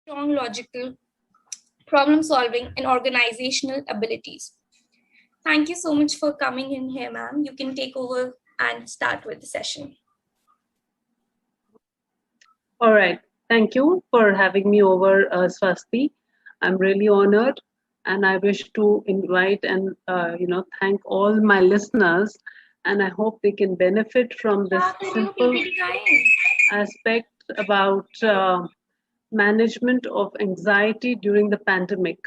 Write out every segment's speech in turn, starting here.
strong logical problem solving and organizational abilities. Thank you so much for coming in here, ma'am. You can take over and start with the session. All right. Thank you for having me over, Swasti. I'm really honored, and I wish to invite and thank all my listeners, and I hope they can benefit from this simple aspect about management of anxiety during the pandemic.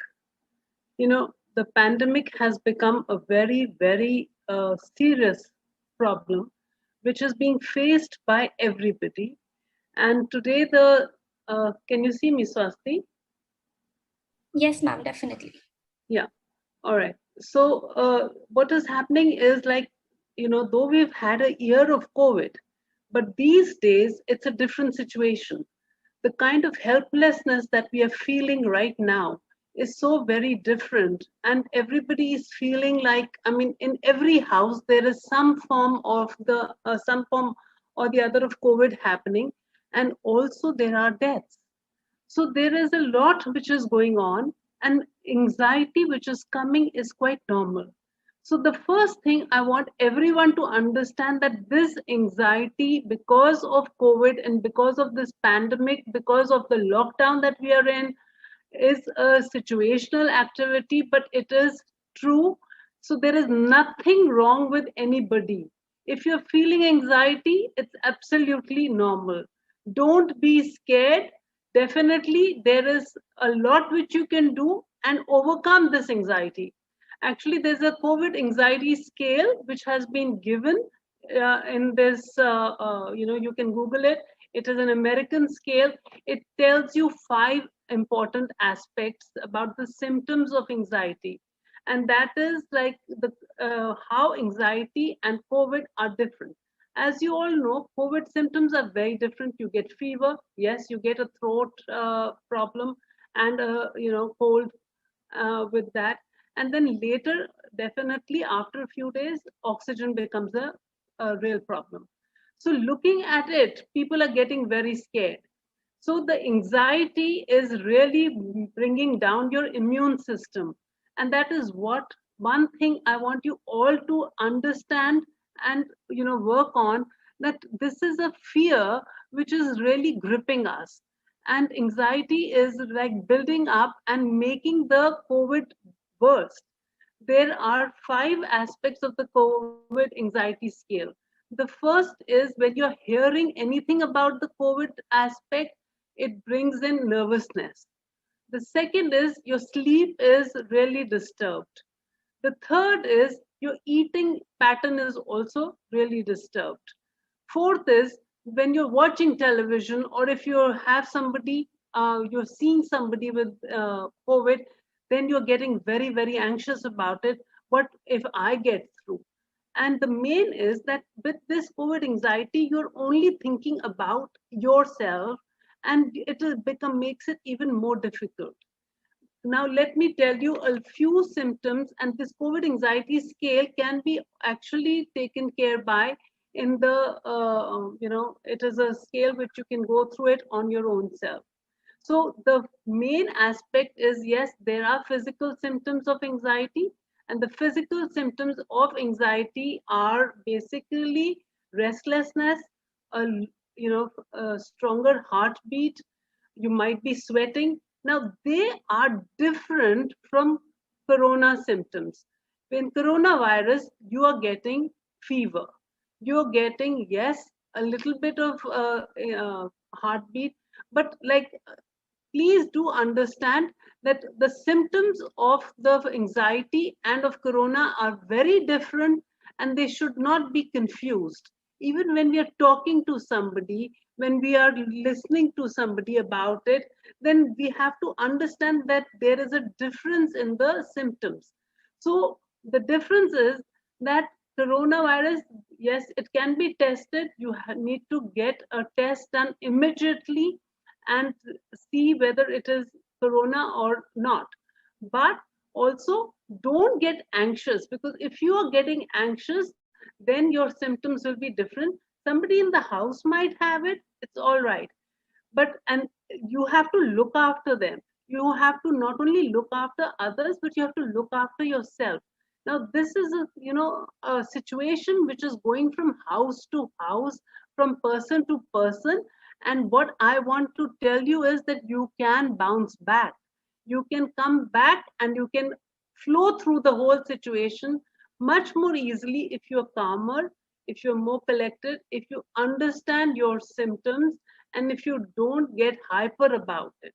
The pandemic has become a very, very serious problem, which is being faced by everybody. And today, can you see me, Swasti? Yes, ma'am, definitely. Yeah. All right. So, what is happening is like, though we've had a year of COVID, but these days it's a different situation. The kind of helplessness that we are feeling right now is so very different, and everybody is feeling like, I mean, in every house there is some form or the other of COVID happening, and also there are deaths. So there is a lot which is going on, and anxiety which is coming is quite normal. So the first thing I want everyone to understand, that this anxiety because of COVID and because of this pandemic, because of the lockdown that we are in, is a situational activity, but it is true. So there is nothing wrong with anybody. If you're feeling anxiety, it's absolutely normal. Don't be scared. Definitely, there is a lot which you can do and overcome this anxiety. Actually, there's a COVID anxiety scale which has been given in this, you can Google it. It is an American scale. It tells you 5 important aspects about the symptoms of anxiety. And that is like how anxiety and COVID are different. As you all know, COVID symptoms are very different. You get fever, yes, you get a throat problem and cold with that. And then later, definitely after a few days, oxygen becomes a real problem. So looking at it, people are getting very scared. So the anxiety is really bringing down your immune system. And that is what one thing I want you all to understand and work on, that this is a fear which is really gripping us. And anxiety is like building up and making the COVID worse. There are 5 aspects of the COVID anxiety scale. The first is when you're hearing anything about the COVID aspect, it brings in nervousness. The second is your sleep is really disturbed. The third is your eating pattern is also really disturbed. Fourth is when you're watching television, or if you have somebody, you're seeing somebody with COVID, then you're getting very, very anxious about it. What if I get through? And the main is that with this COVID anxiety, you're only thinking about yourself, and it will become makes it even more difficult. Now, let me tell you a few symptoms, and this COVID anxiety scale can be actually taken care by in the, it is a scale which you can go through it on your own self. So the main aspect is, yes, there are physical symptoms of anxiety, and the physical symptoms of anxiety are basically restlessness, a a stronger heartbeat. You might be sweating. Now they are different from corona symptoms. In coronavirus, you are getting fever. You're getting, yes, a little bit of heartbeat, but like, please do understand that the symptoms of the anxiety and of corona are very different, and they should not be confused. Even when we are talking to somebody, when we are listening to somebody about it, then we have to understand that there is a difference in the symptoms. So the difference is that coronavirus, yes, it can be tested. You need to get a test done immediately and see whether it is corona or not. But also, don't get anxious, because if you are getting anxious, then your symptoms will be different. Somebody in the house might have it, it's all right. But and you have to look after them. You have to not only look after others, but you have to look after yourself. Now this is a situation which is going from house to house, from person to person. And what I want to tell you is that you can bounce back. You can come back and you can flow through the whole situation much more easily if you're calmer, if you're more collected, if you understand your symptoms, and if you don't get hyper about it.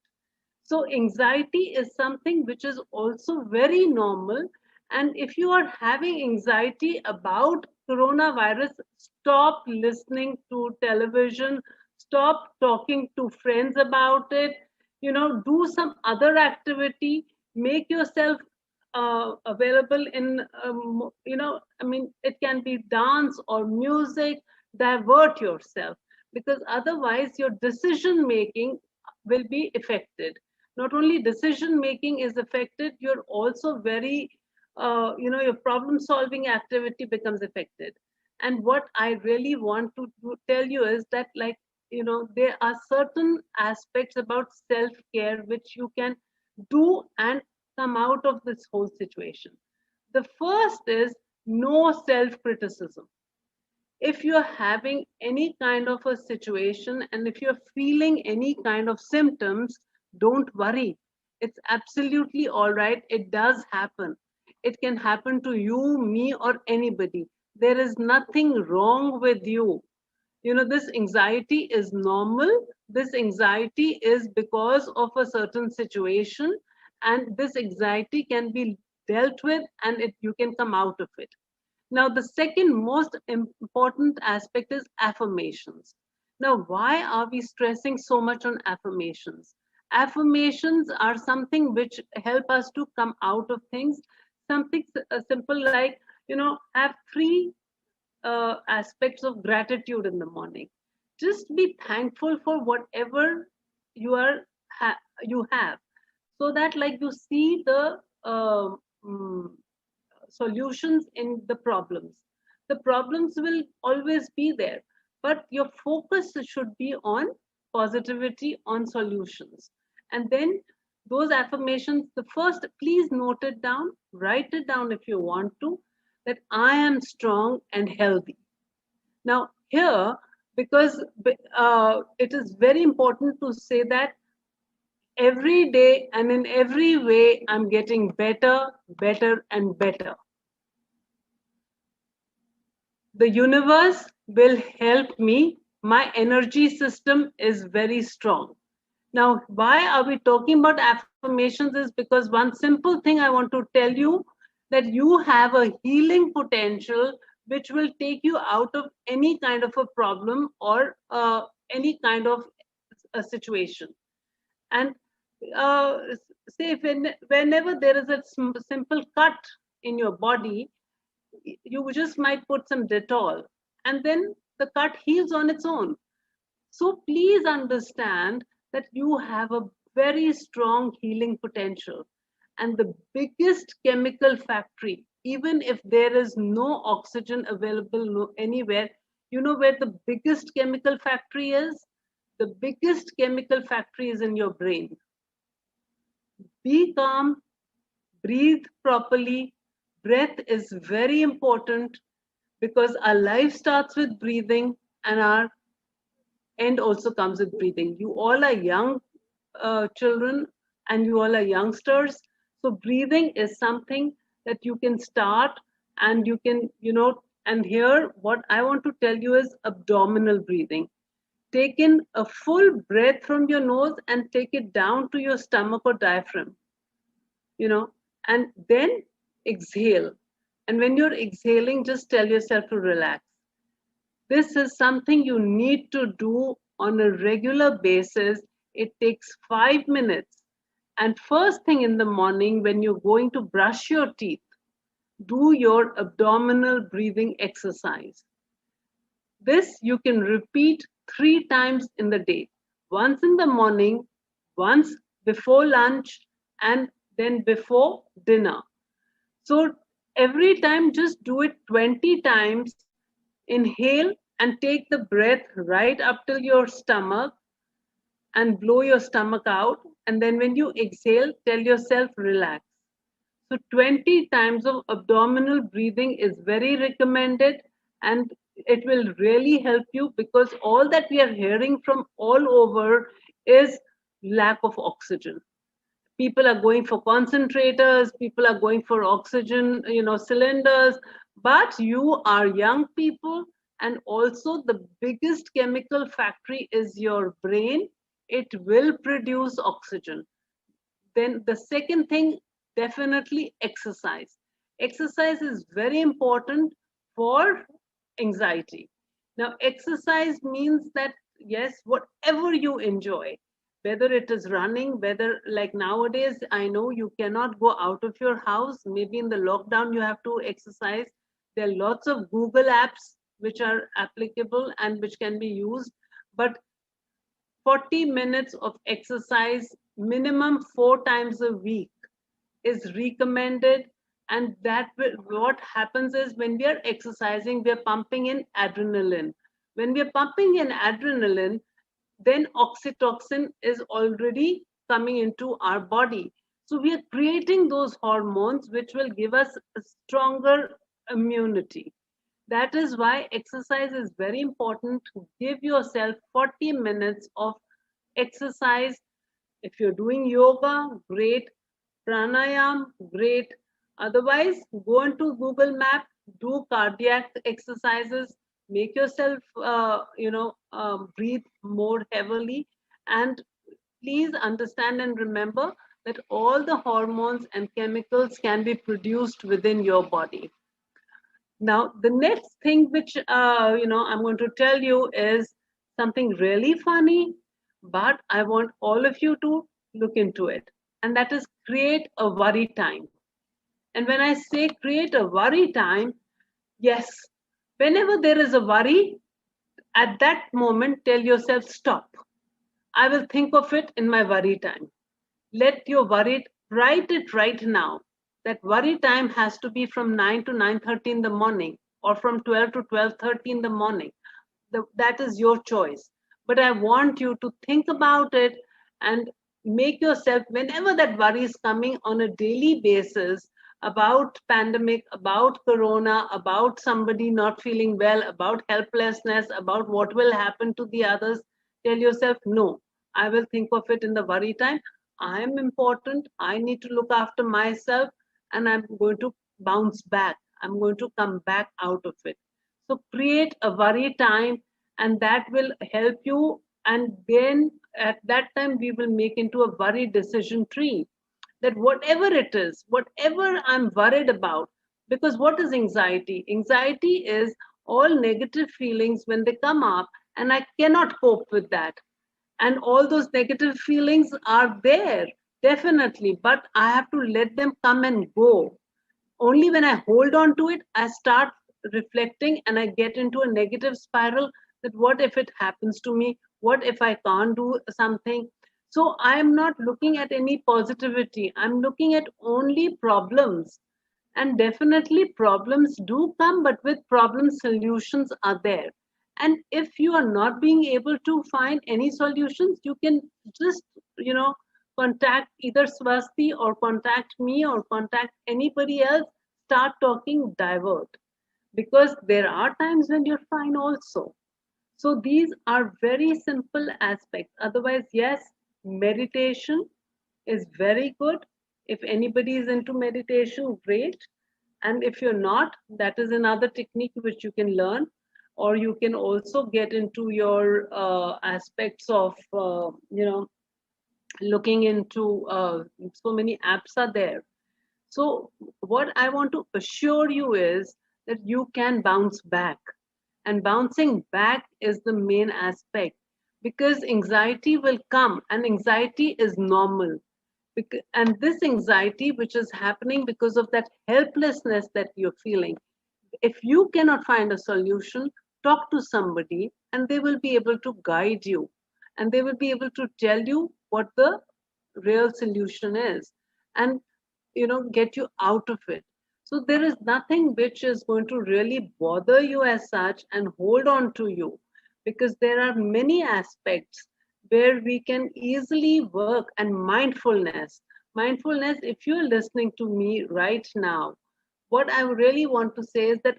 So, anxiety is something which is also very normal. And if you are having anxiety about coronavirus, stop listening to television, stop talking to friends about it, do some other activity, make yourself available in, I mean, it can be dance or music, divert yourself, because otherwise your decision making will be affected. Not only decision making is affected, you're also very your problem solving activity becomes affected. And what I really want to tell you is that, like, there are certain aspects about self care which you can do and come out of this whole situation. The first is no self criticism. If you're having any kind of a situation and if you're feeling any kind of symptoms, don't worry. It's absolutely all right. It does happen. It can happen to you, me, or anybody. There is nothing wrong with you. This anxiety is normal. This anxiety is because of a certain situation, and this anxiety can be dealt with, and you can come out of it. Now, the second most important aspect is affirmations. Now, why are we stressing so much on affirmations? Affirmations are something which help us to come out of things. Something simple like, have three aspects of gratitude in the morning. Just be thankful for whatever you are you have, so that, like, you see the mm, solutions in the problems. The problems will always be there, but your focus should be on positivity, on solutions. And then those affirmations, the first, please note it down, write it down if you want to, that I am strong and healthy. Now, here, because it is very important to say that every day and in every way, I'm getting better, better, and better. The universe will help me. My energy system is very strong. Now, why are we talking about affirmations? Is because one simple thing I want to tell you, that you have a healing potential which will take you out of any kind of a problem or any kind of a situation. And uh, say, whenever there is a simple cut in your body, you just might put some Dettol, and then the cut heals on its own. So please understand that you have a very strong healing potential. And the biggest chemical factory, even if there is no oxygen available anywhere, you know where the biggest chemical factory is? The biggest chemical factory is in your brain. Be calm, breathe properly. Breath is very important, because our life starts with breathing and our end also comes with breathing. You all are young children and you all are youngsters. So, breathing is something that you can start, and you can, and here what I want to tell you is abdominal breathing. Take in a full breath from your nose and take it down to your stomach or diaphragm, you know, and then exhale. And when you're exhaling, just tell yourself to relax. This is something you need to do on a regular basis. It takes 5 minutes. And first thing in the morning, when you're going to brush your teeth, do your abdominal breathing exercise. This you can repeat 3 times in the day, once in the morning, once before lunch, and then before dinner. So every time, just do it 20 times. Inhale and take the breath right up till your stomach. and blow your stomach out. And then when you exhale, tell yourself relax. So 20 times of abdominal breathing is very recommended, and it will really help you, because all that we are hearing from all over is lack of oxygen. People are going for concentrators, people are going for oxygen, cylinders, but you are young people, and also the biggest chemical factory is your brain. It will produce oxygen. Then the second thing, definitely exercise. Exercise is very important for anxiety. Now, exercise means that, yes, whatever you enjoy, whether it is running, whether, like nowadays, I know you cannot go out of your house. Maybe in the lockdown you have to exercise. There are lots of Google apps which are applicable and which can be used. But 40 minutes of exercise minimum 4 times a week is recommended. And what happens is, when we are exercising, we are pumping in adrenaline. When we are pumping in adrenaline, then oxytocin is already coming into our body. So we are creating those hormones which will give us a stronger immunity. That is why exercise is very important. To give yourself 40 minutes of exercise. If you're doing yoga, great. Pranayam, great. Otherwise, go into Google Map, do cardiac exercises, make yourself, breathe more heavily, and please understand and remember that all the hormones and chemicals can be produced within your body. Now, the next thing which I'm going to tell you is something really funny, but I want all of you to look into it, and that is create a worry time. And when I say create a worry time, yes, whenever there is a worry, at that moment, tell yourself, stop. I will think of it in my worry time. Let your worry, write it right now. That worry time has to be from 9 to 9:30 in the morning, or from 12 to 12:30 in the morning. That is your choice. But I want you to think about it and make yourself, whenever that worry is coming on a daily basis, about pandemic, about corona, about somebody not feeling well, about helplessness, about what will happen to the others, tell yourself, no, I will think of it in the worry time. I am important. I need to look after myself, and I'm going to bounce back. I'm going to come back out of it. So create a worry time, and that will help you. And then at that time, we will make into a worry decision tree, that whatever it is, whatever I'm worried about, because what is anxiety? Anxiety is all negative feelings when they come up, and I cannot cope with that. And all those negative feelings are there, definitely, but I have to let them come and go. Only when I hold on to it, I start reflecting and I get into a negative spiral, that what if it happens to me? What if I can't do something? So I'm not looking at any positivity. I'm looking at only problems. And definitely problems do come, but with problem solutions are there. And if you are not being able to find any solutions, you can just, contact either Swasti, or contact me, or contact anybody else. Start talking, divert, because there are times when you're fine also. So these are very simple aspects. Otherwise, yes, meditation is very good. If anybody is into meditation, great. And if you're not, that is another technique which you can learn. Or you can also get into your aspects of, looking into, so many apps are there. So, what I want to assure you is that you can bounce back. And bouncing back is the main aspect, because anxiety will come, and anxiety is normal. And this anxiety, which is happening because of that helplessness that you're feeling, if you cannot find a solution, talk to somebody, and they will be able to guide you, and they will be able to tell you what the real solution is, and get you out of it. So there is nothing which is going to really bother you as such and hold on to you, because there are many aspects where we can easily work. And mindfulness, if you're listening to me right now, what I really want to say is that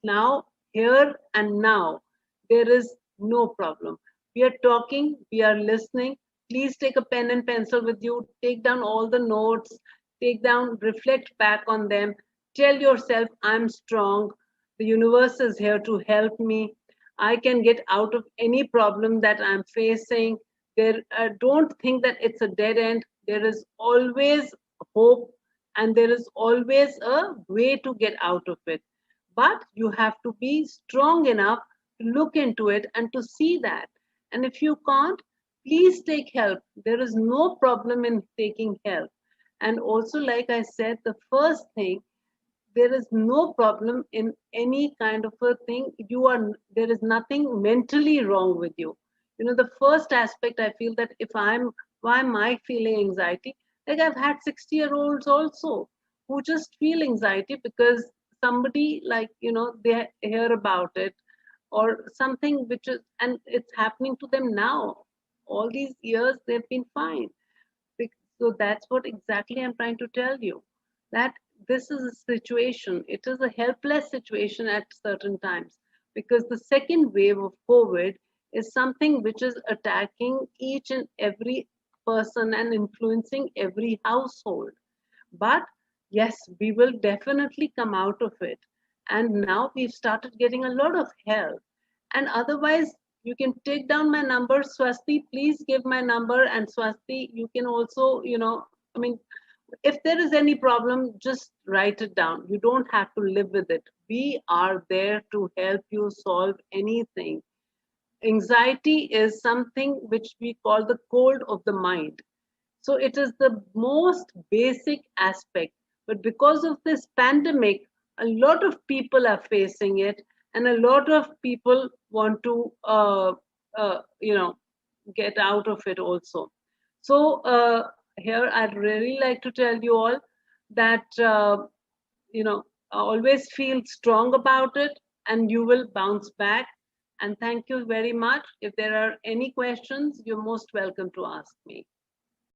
now, here and now, there is no problem. We are talking, we are listening. Please take a pen and pencil with you, take down all the notes, take down, reflect back on them. Tell yourself, I'm strong. The universe is here to help me. I can get out of any problem that I'm facing. Don't think that it's a dead end. There is always hope, and there is always a way to get out of it. But you have to be strong enough to look into it and to see that. And if you can't, please take help. There is no problem in taking help. And also, like I said, the first thing, there is no problem in any kind of a thing. There is nothing mentally wrong with you. The first aspect, I feel that, if I'm why am I feeling anxiety? Like, I've had 60-year-olds also who just feel anxiety because somebody, like, they hear about it, or something which is, and it's happening to them now. All these years they've been fine. So that's what exactly I'm trying to tell you, that this is a situation, it is a helpless situation at certain times, because the second wave of COVID is something which is attacking each and every person and influencing every household. But yes, we will definitely come out of it. And now we've started getting a lot of help. And otherwise, you can take down my number, Swasti. Please give my number. And Swasti, you can also, I mean, if there is any problem, just write it down. You don't have to live with it. We are there to help you solve anything. Anxiety is something which we call the cold of the mind. So it is the most basic aspect. But because of this pandemic, a lot of people are facing it, and a lot of people want to, get out of it also. So here, I'd really like to tell you all that, always feel strong about it, and you will bounce back. And thank you very much. If there are any questions, you're most welcome to ask me.